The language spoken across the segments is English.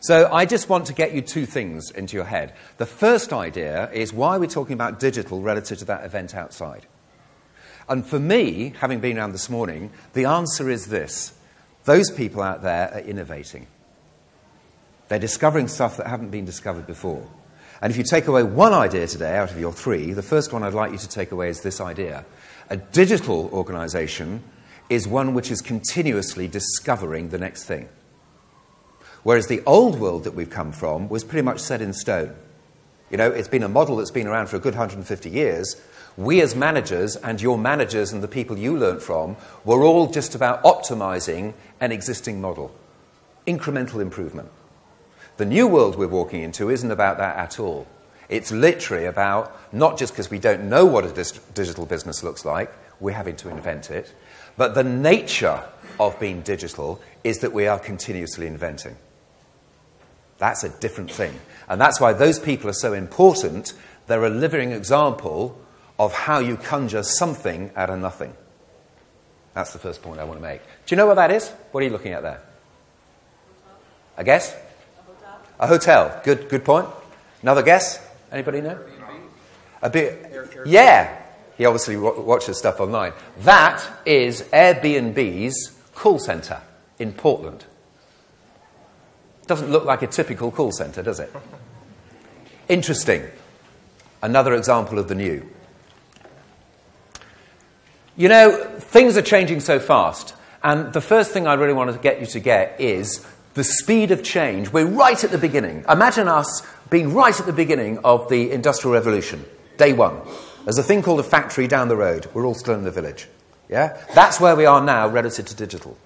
So I just want to get you two things into your head. The first idea is why we're talking about digital relative to that event outside. And for me, having been around this morning, the answer is this. Those people out there are innovating. They're discovering stuff that haven't been discovered before. And if you take away one idea today out of your three, the first one I'd like you to take away is this idea. A digital organization is one which is continuously discovering the next thing. Whereas the old world that we've come from was pretty much set in stone. You know, it's been a model that's been around for a good 150 years. We as managers and your managers and the people you learnt from were all just about optimizing an existing model. Incremental improvement. The new world we're walking into isn't about that at all. It's literally about, not just because we don't know what a digital business looks like, we're having to invent it, but the nature of being digital is that we are continuously inventing. That's a different thing. And that's why those people are so important. They're a living example of how you conjure something out of nothing. That's the first point I want to make. Do you know what that is? What are you looking at there? A guess? A hotel. Good point. Another guess? Anybody know? A bit. Yeah. He obviously watches stuff online. That is Airbnb's call center in Portland. Doesn't look like a typical call center, does it? Interesting. Another example of the new. You know, things are changing so fast. And the first thing I really want to get you to get is the speed of change. We're right at the beginning. Imagine us being right at the beginning of the Industrial Revolution, day one. There's a thing called a factory down the road. We're all still in the village. Yeah? That's where we are now relative to digital.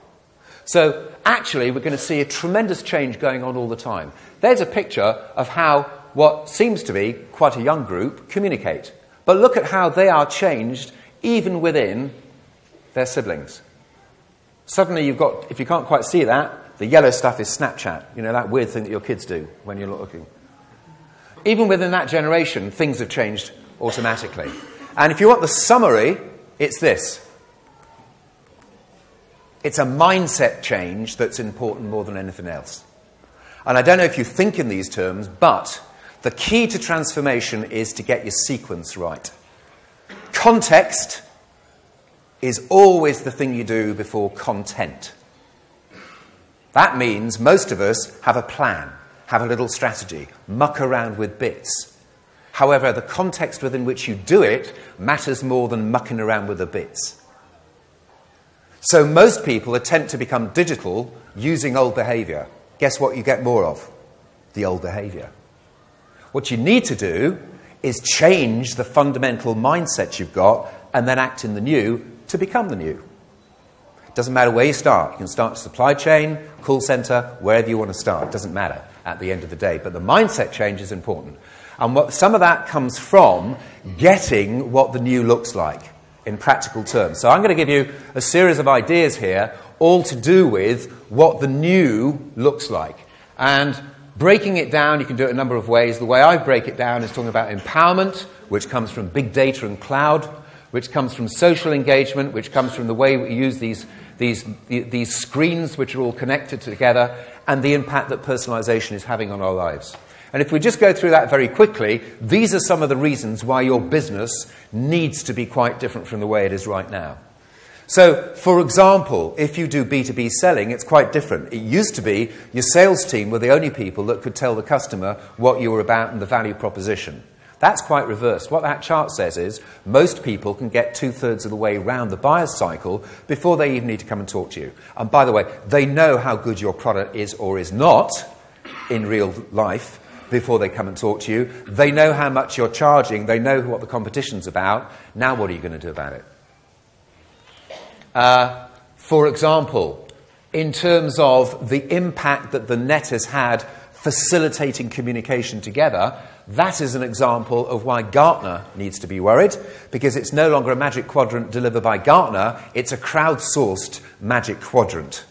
So actually, we're going to see a tremendous change going on all the time. There's a picture of how what seems to be quite a young group communicate. But look at how they are changed even within their siblings. Suddenly you've got, if you can't quite see that, the yellow stuff is Snapchat. You know, that weird thing that your kids do when you're not looking. Even within that generation, things have changed automatically. And if you want the summary, it's this. It's a mindset change that's important more than anything else. And I don't know if you think in these terms, but the key to transformation is to get your sequence right. Context is always the thing you do before content. That means most of us have a plan, have a little strategy, muck around with bits. However, the context within which you do it matters more than mucking around with the bits. So most people attempt to become digital using old behavior. Guess what you get more of? The old behavior. What you need to do is change the fundamental mindset you've got and then act in the new to become the new. It doesn't matter where you start. You can start supply chain, call center, wherever you want to start. It doesn't matter at the end of the day. But the mindset change is important. And some of that comes from getting what the new looks like in practical terms. So I'm going to give you a series of ideas here, all to do with what the new looks like. And breaking it down, you can do it a number of ways. The way I break it down is talking about empowerment, which comes from big data and cloud, which comes from social engagement, which comes from the way we use these screens which are all connected together, and the impact that personalization is having on our lives. And if we just go through that very quickly, these are some of the reasons why your business needs to be quite different from the way it is right now. So, for example, if you do B2B selling, it's quite different. It used to be your sales team were the only people that could tell the customer what you were about and the value proposition. That's quite reversed. What that chart says is most people can get 2/3 of the way round the buyer's cycle before they even need to come and talk to you. And by the way, they know how good your product is or is not in real life before they come and talk to you. They know how much you're charging. They know what the competition's about. Now what are you going to do about it? For example, in terms of the impact that the net has had facilitating communication together, that is an example of why Gartner needs to be worried, because it's no longer a magic quadrant delivered by Gartner, it's a crowdsourced magic quadrant.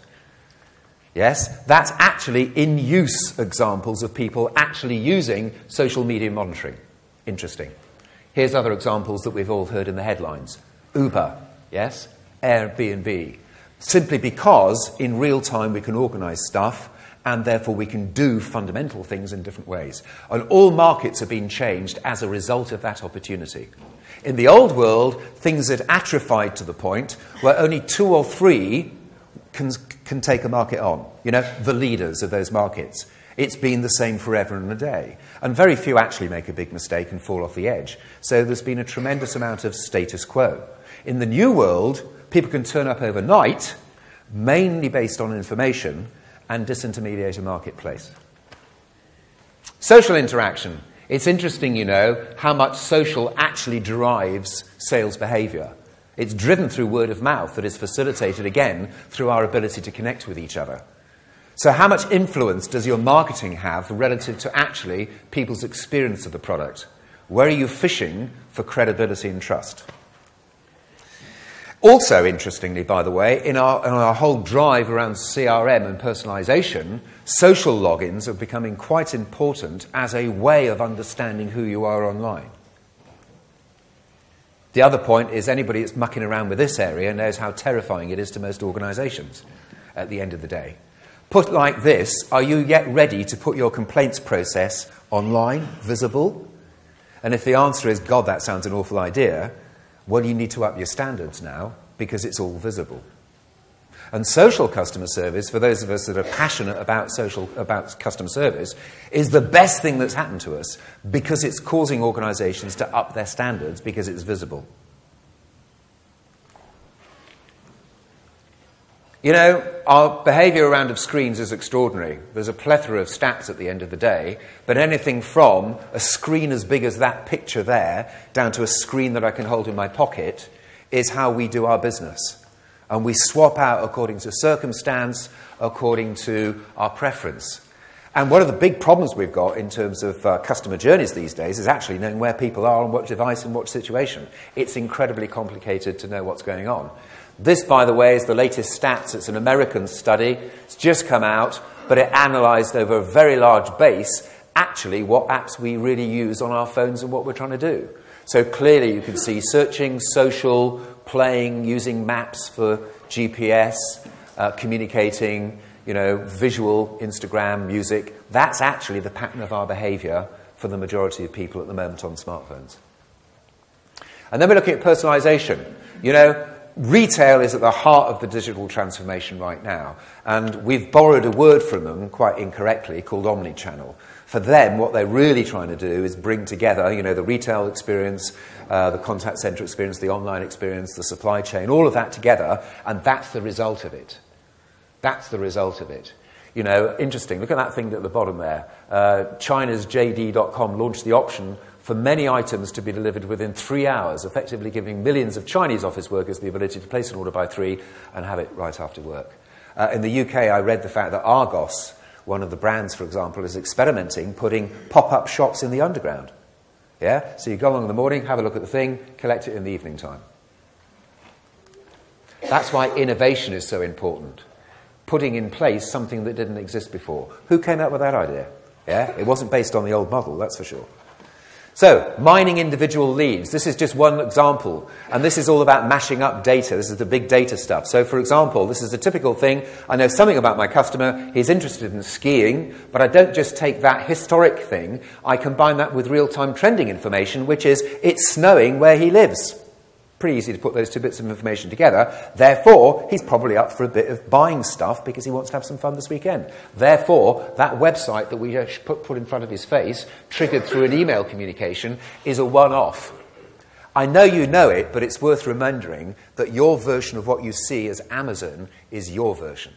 Yes, that's actually in-use examples of people actually using social media monitoring. Interesting. Here's other examples that we've all heard in the headlines. Uber, yes, Airbnb. Simply because in real time we can organize stuff and therefore we can do fundamental things in different ways. And all markets have been changed as a result of that opportunity. In the old world, things had atrophied to the point where only 2 or 3 can take a market on, the leaders of those markets. It's been the same forever and a day. And very few actually make a big mistake and fall off the edge. So there's been a tremendous amount of status quo. In the new world, people can turn up overnight, mainly based on information, and disintermediate a marketplace. Social interaction. It's interesting, how much social actually drives sales behavior. It's driven through word of mouth that is facilitated, again, through our ability to connect with each other. So how much influence does your marketing have relative to actually people's experience of the product? Where are you fishing for credibility and trust? Also, interestingly, by the way, in our whole drive around CRM and personalization, social logins are becoming quite important as a way of understanding who you are online. The other point is anybody that's mucking around with this area knows how terrifying it is to most organizations at the end of the day. Put like this, are you yet ready to put your complaints process online, visible? And if the answer is, God, that sounds an awful idea, well, you need to up your standards now because it's all visible. And social customer service, for those of us that are passionate about customer service, is the best thing that's happened to us because it's causing organizations to up their standards because it's visible. Our behavior around of screens is extraordinary. There's a plethora of stats at the end of the day, but anything from a screen as big as that picture there down to a screen that I can hold in my pocket is how we do our business. And we swap out according to circumstance, according to our preference. And one of the big problems we've got in terms of customer journeys these days is actually knowing where people are on what device and what situation. It's incredibly complicated to know what's going on. This, by the way, is the latest stats. It's an American study. It's just come out, but it analysed over a very large base actually what apps we really use on our phones and what we're trying to do. So clearly you can see searching, social, playing, using maps for GPS, communicating, visual, Instagram, music. That's actually the pattern of our behaviour for the majority of people at the moment on smartphones. And then we're looking at personalisation. Retail is at the heart of the digital transformation right now, and we've borrowed a word from them, quite incorrectly, called omnichannel. For them, what they're really trying to do is bring together, the retail experience, the contact centre experience, the online experience, the supply chain, all of that together, and that's the result of it. That's the result of it. Interesting, look at that thing at the bottom there. China's JD.com launched the option for many items to be delivered within 3 hours, effectively giving millions of Chinese office workers the ability to place an order by 3 and have it right after work. In the UK, I read the fact that Argos, one of the brands, for example, is experimenting putting pop-up shops in the underground. Yeah? So you go along in the morning, have a look at the thing, collect it in the evening time. That's why innovation is so important. Putting in place something that didn't exist before. Who came up with that idea? Yeah? It wasn't based on the old model, that's for sure. So, mining individual leads. This is just one example. And this is all about mashing up data. This is the big data stuff. So, for example, this is a typical thing. I know something about my customer. He's interested in skiing. But I don't just take that historic thing. I combine that with real-time trending information, which is it's snowing where he lives. Pretty easy to put those two bits of information together. Therefore, he's probably up for a bit of buying stuff because he wants to have some fun this weekend. Therefore, that website that we put in front of his face, triggered through an email communication, is a one-off. I know you know it, but it's worth remembering that your version of what you see as Amazon is your version.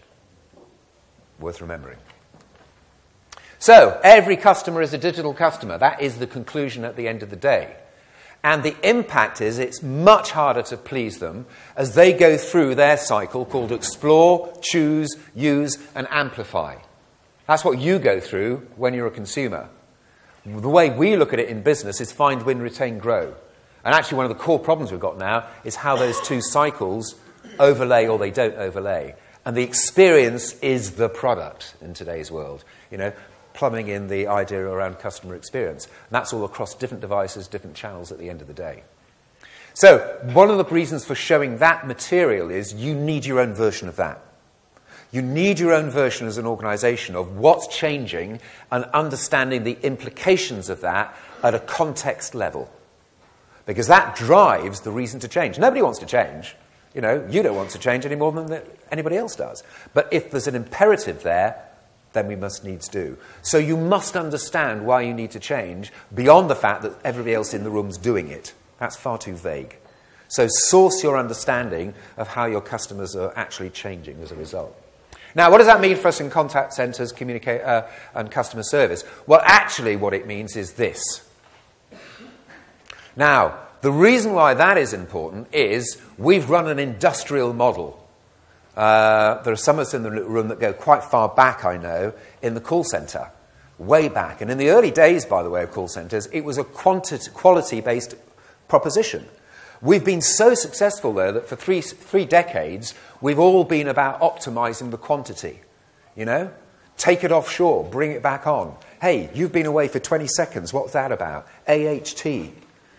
Worth remembering. So, every customer is a digital customer. That is the conclusion at the end of the day. And the impact is it's much harder to please them as they go through their cycle called explore, choose, use, and amplify. That's what you go through when you're a consumer. The way we look at it in business is find, win, retain, grow. And actually one of the core problems we've got now is how those two cycles overlay or they don't overlay. And the experience is the product in today's world. Plumbing in the idea around customer experience. And that's all across different devices, different channels at the end of the day. So, one of the reasons for showing that material is you need your own version of that. You need your own version as an organization of what's changing and understanding the implications of that at a context level. Because that drives the reason to change. Nobody wants to change. You know, you don't want to change any more than anybody else does. But if there's an imperative there, then we must needs do. So you must understand why you need to change beyond the fact that everybody else in the room's doing it. That's far too vague. So source your understanding of how your customers are actually changing as a result. Now, what does that mean for us in contact centres, and customer service? Well, actually what it means is this. Now, the reason why that is important is we've run an industrial model. There are some of us in the room that go quite far back, I know, in the call centre, way back. And in the early days, by the way, of call centres, it was a quality-based proposition. We've been so successful, though, that for three decades, we've all been about optimising the quantity. You know? Take it offshore, bring it back on. Hey, you've been away for 20 seconds, what's that about? AHT.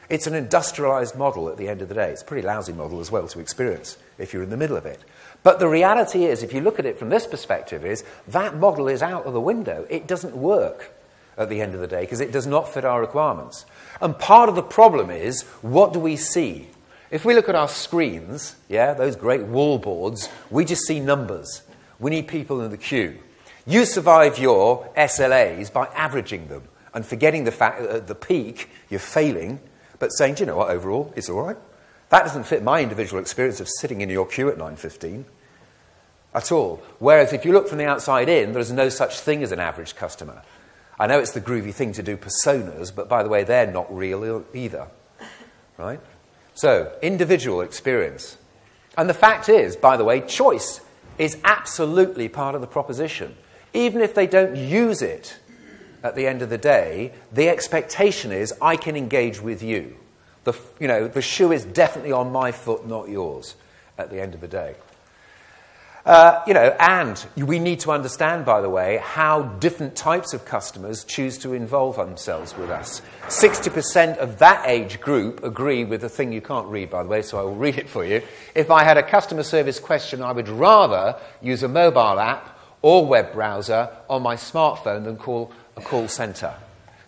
It's an industrialised model at the end of the day. It's a pretty lousy model as well to experience if you're in the middle of it. But the reality is, if you look at it from this perspective, is that model is out of the window. It doesn't work at the end of the day because it does not fit our requirements. And part of the problem is, what do we see? If we look at our screens, yeah, those great wall boards, we just see numbers. We need people in the queue. You survive your SLAs by averaging them and forgetting the fact that at the peak you're failing, but saying, do you know what, overall, it's all right. That doesn't fit my individual experience of sitting in your queue at 9:15 at all. Whereas if you look from the outside in, there's no such thing as an average customer. I know it's the groovy thing to do personas, but by the way, they're not real either. Right? So, individual experience. And the fact is, by the way, choice is absolutely part of the proposition. Even if they don't use it at the end of the day, the expectation is, I can engage with you. The shoe is definitely on my foot, not yours, at the end of the day. And we need to understand, by the way, how different types of customers choose to involve themselves with us. 60% of that age group agree with the thing you can't read, by the way, so I will read it for you. If I had a customer service question, I would rather use a mobile app or web browser on my smartphone than call a call centre.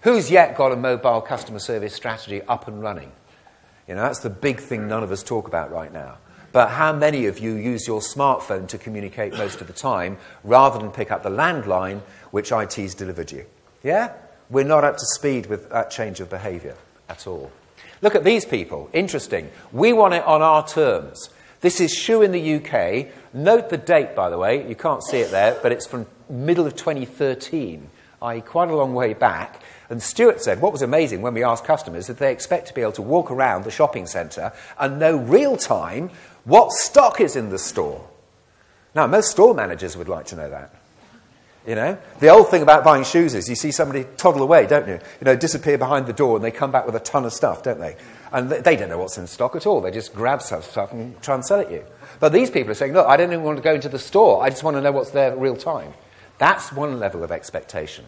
Who's yet got a mobile customer service strategy up and running? You know, that's the big thing none of us talk about right now. But how many of you use your smartphone to communicate most of the time rather than pick up the landline which IT's delivered you? Yeah? We're not up to speed with that change of behaviour at all. Look at these people. Interesting. We want it on our terms. This is Shoe in the UK. Note the date, by the way. You can't see it there, but it's from middle of 2013, i.e. quite a long way back. And Stuart said what was amazing when we asked customers that they expect to be able to walk around the shopping centre and know real time what stock is in the store. Now, most store managers would like to know that. You know, the old thing about buying shoes is you see somebody toddle away, don't you? You know, disappear behind the door and they come back with a ton of stuff, don't they? And they don't know what's in stock at all. They just grab stuff and try and sell it you. But these people are saying, look, I don't even want to go into the store. I just want to know what's there real time. That's one level of expectation.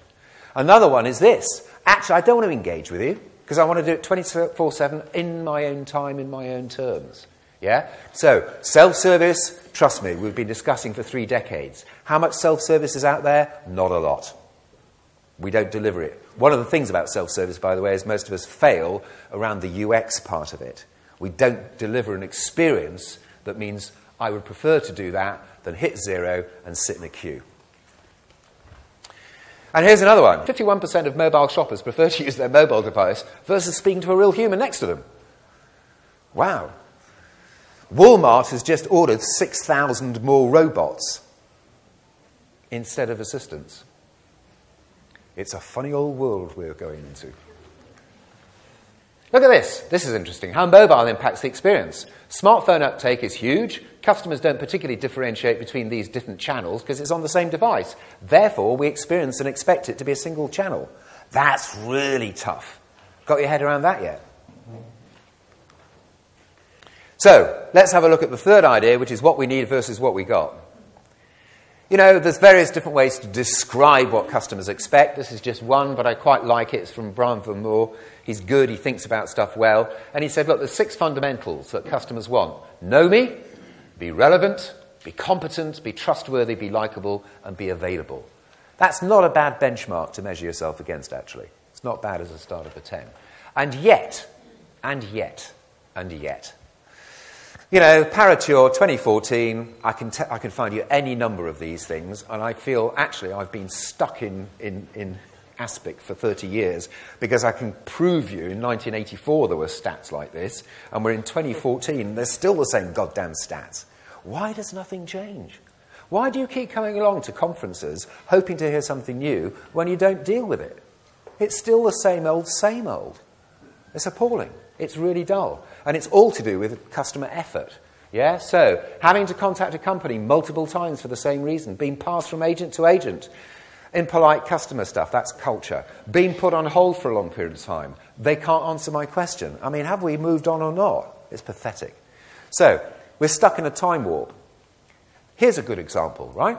Another one is this. Actually, I don't want to engage with you because I want to do it 24/7 in my own time, in my own terms. Yeah? So, self-service, trust me, we've been discussing for 3 decades. How much self-service is out there? Not a lot. We don't deliver it. One of the things about self-service, by the way, is most of us fail around the UX part of it. We don't deliver an experience that means I would prefer to do that than hit 0 and sit in a queue. And here's another one. 51% of mobile shoppers prefer to use their mobile device versus speaking to a real human next to them. Wow. Walmart has just ordered 6,000 more robots instead of assistants. It's a funny old world we're going into. Look at this. This is interesting. How mobile impacts the experience. Smartphone uptake is huge. Customers don't particularly differentiate between these different channels because it's on the same device. Therefore, we experience and expect it to be a single channel. That's really tough. Got your head around that yet? So, let's have a look at the third idea, which is what we need versus what we got. You know, there's various different ways to describe what customers expect. This is just one, but I quite like it. It's from Brainfood Consulting. He's good, he thinks about stuff well. And he said, look, there's 6 fundamentals that customers want. Know me, be relevant, Be competent, be trustworthy, be likable, and be available. That's not a bad benchmark to measure yourself against, actually. It's not bad as a start of a 10. And yet, you know, Parature 2014, I can find you any number of these things, and I feel, actually, I've been stuck in Aspic for 30 years, because I can prove you in 1984 there were stats like this, and we're in 2014, there's still the same goddamn stats. Why does nothing change? Why do you keep coming along to conferences hoping to hear something new when you don't deal with it? It's still the same old, same old. It's appalling. It's really dull. And it's all to do with customer effort. Yeah? So, having to contact a company multiple times for the same reason, being passed from agent to agent, impolite customer stuff, that's culture. Being put on hold for a long period of time. They can't answer my question. I mean, have we moved on or not? It's pathetic. So, we're stuck in a time warp. Here's a good example, right?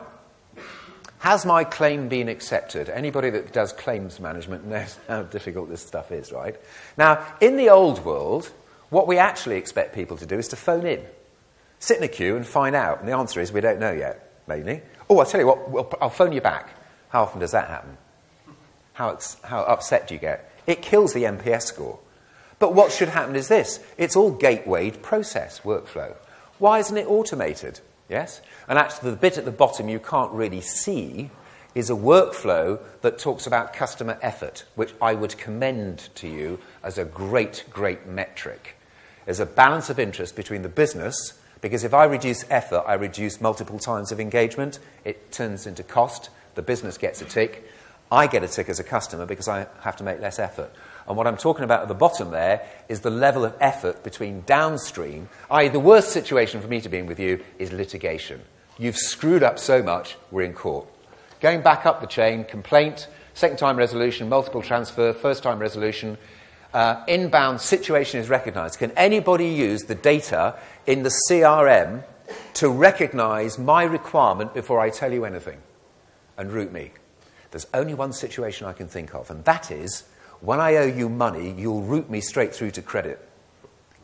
Has my claim been accepted? Anybody that does claims management knows how difficult this stuff is, right? Now, in the old world, what we actually expect people to do is to phone in. Sit in a queue and find out. And the answer is, we don't know yet, mainly. Oh, I'll tell you what, I'll phone you back. How often does that happen? How upset do you get? It kills the NPS score. But what should happen is this. It's all gatewayed process workflow. Why isn't it automated? Yes? And actually, the bit at the bottom you can't really see is a workflow that talks about customer effort, which I would commend to you as a great, great metric. There's a balance of interest between the business, because if I reduce effort, I reduce multiple times of engagement. It turns into cost. The business gets a tick. I get a tick as a customer because I have to make less effort. And what I'm talking about at the bottom there is the level of effort between downstream, i.e. the worst situation for me to be in with you is litigation. You've screwed up so much, we're in court. Going back up the chain, complaint, second-time resolution, multiple transfer, first-time resolution, inbound situation is recognised. Can anybody use the data in the CRM to recognise my requirement before I tell you anything and route me? There's only one situation I can think of, and that is, when I owe you money, you'll route me straight through to credit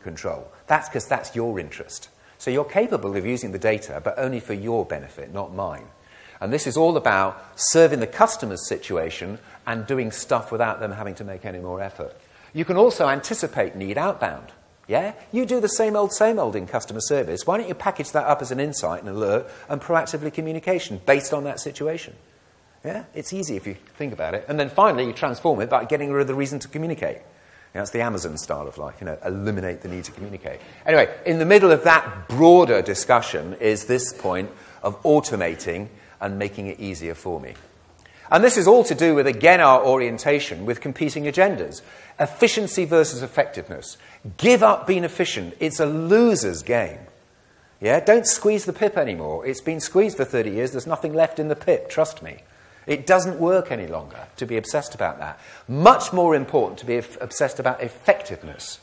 control. That's because that's your interest. So you're capable of using the data, but only for your benefit, not mine. And this is all about serving the customer's situation and doing stuff without them having to make any more effort. You can also anticipate need outbound. Yeah? You do the same old in customer service. Why don't you package that up as an insight, an alert, and proactively communication based on that situation? Yeah, it's easy if you think about it. And then finally, you transform it by getting rid of the reason to communicate. That's the Amazon style of life, eliminate the need to communicate. Anyway, in the middle of that broader discussion is this point of automating and making it easier for me. And this is all to do with, again, our orientation with competing agendas. Efficiency versus effectiveness. Give up being efficient. It's a loser's game. Yeah, don't squeeze the pip anymore. It's been squeezed for 30 years. There's nothing left in the pip, trust me. It doesn't work any longer to be obsessed about that. Much more important to be obsessed about effectiveness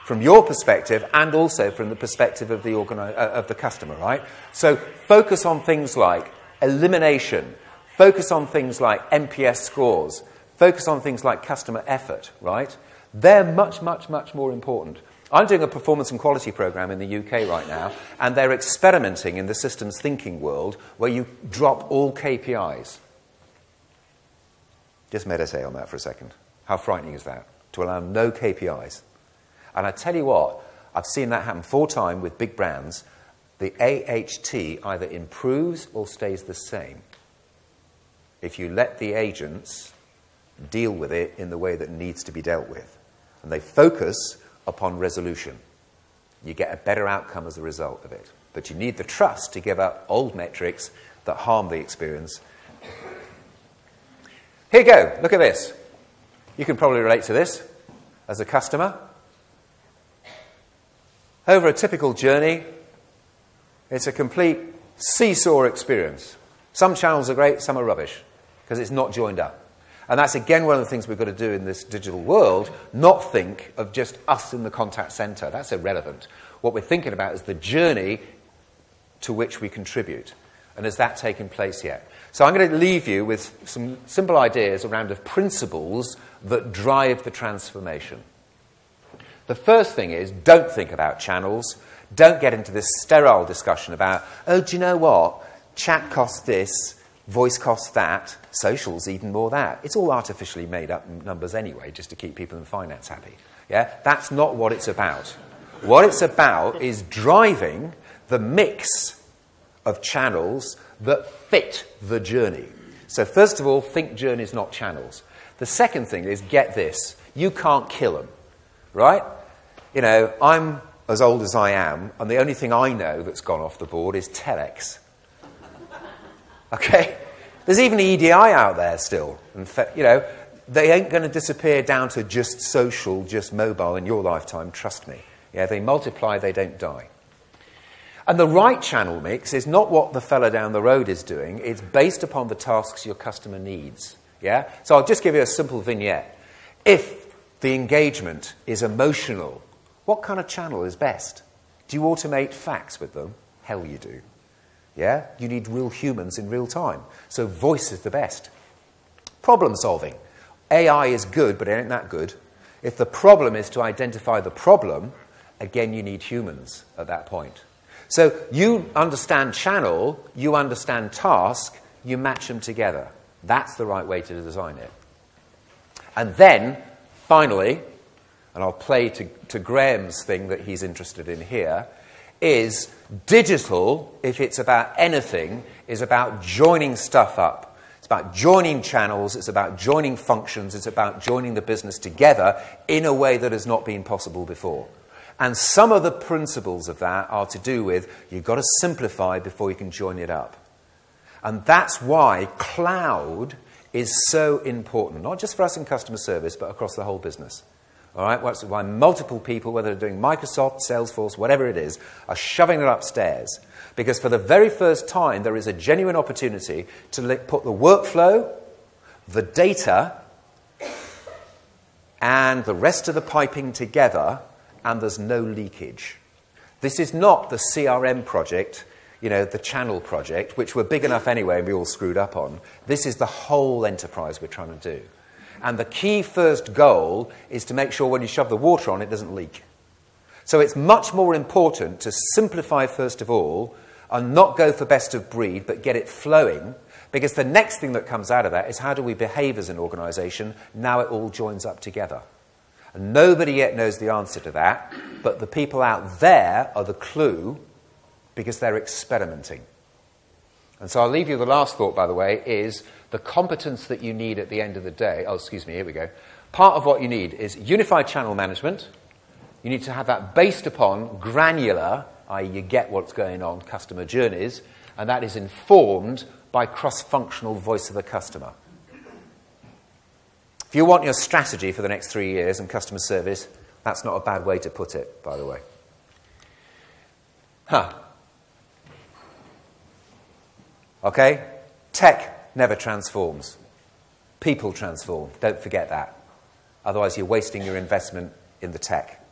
from your perspective and also from the perspective of the customer, right? So focus on things like elimination, focus on things like NPS scores, focus on things like customer effort, right? They're much, much, much more important. I'm doing a performance and quality program in the UK right now, and they're experimenting in the systems thinking world where you drop all KPIs. Just meditate on that for a second. How frightening is that? To allow no KPIs. And I tell you what, I've seen that happen 4 times with big brands. The AHT either improves or stays the same if you let the agents deal with it in the way that needs to be dealt with. And they focus upon resolution. You get a better outcome as a result of it. But you need the trust to give up old metrics that harm the experience. Here you go. Look at this. You can probably relate to this as a customer. Over a typical journey, it's a complete seesaw experience. Some channels are great, some are rubbish, because it's not joined up. And that's, again, one of the things we've got to do in this digital world, not think of just us in the contact center. That's irrelevant. What we're thinking about is the journey to which we contribute. And has that taken place yet? So I'm going to leave you with some simple ideas around the principles that drive the transformation. The first thing is, don't think about channels. Don't get into this sterile discussion about, oh, do you know what? Chat costs this, voice costs that, social's even more that. It's all artificially made up numbers anyway, just to keep people in finance happy. Yeah? That's not what it's about. What it's about is driving the mix of channels that fit the journey. So first of all, think journeys, not channels. The second thing is, get this, you can't kill them, right? You know, I'm as old as I am, and the only thing I know that's gone off the board is telex. Okay? There's even EDI out there still. In fact, you know, they ain't going to disappear down to just social, just mobile in your lifetime, trust me. Yeah, they multiply, they don't die. And the right channel mix is not what the fella down the road is doing. It's based upon the tasks your customer needs. Yeah? So I'll just give you a simple vignette. If the engagement is emotional, what kind of channel is best? Do you automate fax with them? Hell you do. Yeah? You need real humans in real time. So voice is the best. Problem solving. AI is good, but it ain't that good. If the problem is to identify the problem, again, you need humans at that point. So you understand channel, you understand task, you match them together. That's the right way to design it. And then, finally, and I'll play to Graham's thing that he's interested in here, is digital, if it's about anything, is about joining stuff up. It's about joining channels, it's about joining functions, it's about joining the business together in a way that has not been possible before. And some of the principles of that are to do with you've got to simplify before you can join it up. And that's why cloud is so important, not just for us in customer service, but across the whole business. All right? That's why multiple people, whether they're doing Microsoft, Salesforce, whatever it is, are shoving it upstairs. Because for the very first time, there is a genuine opportunity to put the workflow, the data, and the rest of the piping together, and there's no leakage. This is not the CRM project, you know, the channel project, which we're big enough anyway and we all screwed up on. This is the whole enterprise we're trying to do. And the key first goal is to make sure when you shove the water on, it doesn't leak. So it's much more important to simplify first of all and not go for best of breed, but get it flowing, because the next thing that comes out of that is how do we behave as an organization now it all joins up together. And nobody yet knows the answer to that, but the people out there are the clue because they're experimenting. And so I'll leave you the last thought, by the way, is the competence that you need at the end of the day. Oh, excuse me, here we go. Part of what you need is unified channel management. You need to have that based upon granular, i.e. you get what's going on, customer journeys, and that is informed by cross-functional voice of the customer. If you want your strategy for the next 3 years in customer service, that's not a bad way to put it, by the way. Okay? Tech never transforms. People transform. Don't forget that. Otherwise, you're wasting your investment in the tech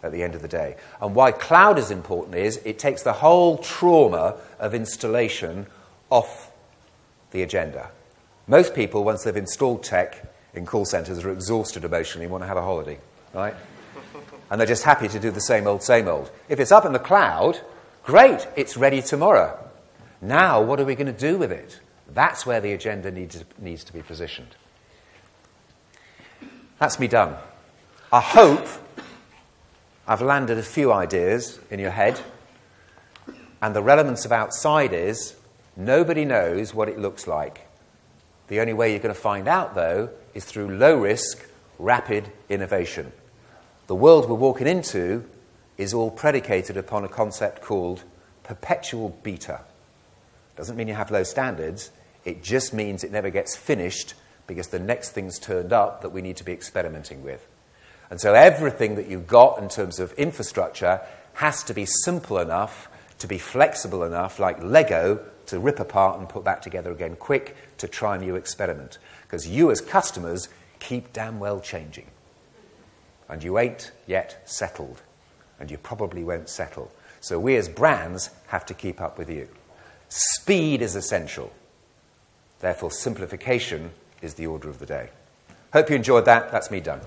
at the end of the day. And why cloud is important is it takes the whole trauma of installation off the agenda. Most people, once they've installed tech in call centres, are exhausted emotionally and want to have a holiday, right? And they're just happy to do the same old, same old. If it's up in the cloud, great, it's ready tomorrow. Now, what are we going to do with it? That's where the agenda needs to be positioned. That's me done. I hope I've landed a few ideas in your head. And the relevance of outside is nobody knows what it looks like. The only way you're going to find out, though, is through low-risk, rapid innovation. The world we're walking into is all predicated upon a concept called perpetual beta. Doesn't mean you have low standards. It just means it never gets finished because the next thing's turned up that we need to be experimenting with. And so everything that you've got in terms of infrastructure has to be simple enough, to be flexible enough, like Lego, to rip apart and put back together again quick to try a new experiment. Because you as customers keep damn well changing. And you ain't yet settled. And you probably won't settle. So we as brands have to keep up with you. Speed is essential. Therefore, simplification is the order of the day. Hope you enjoyed that. That's me done.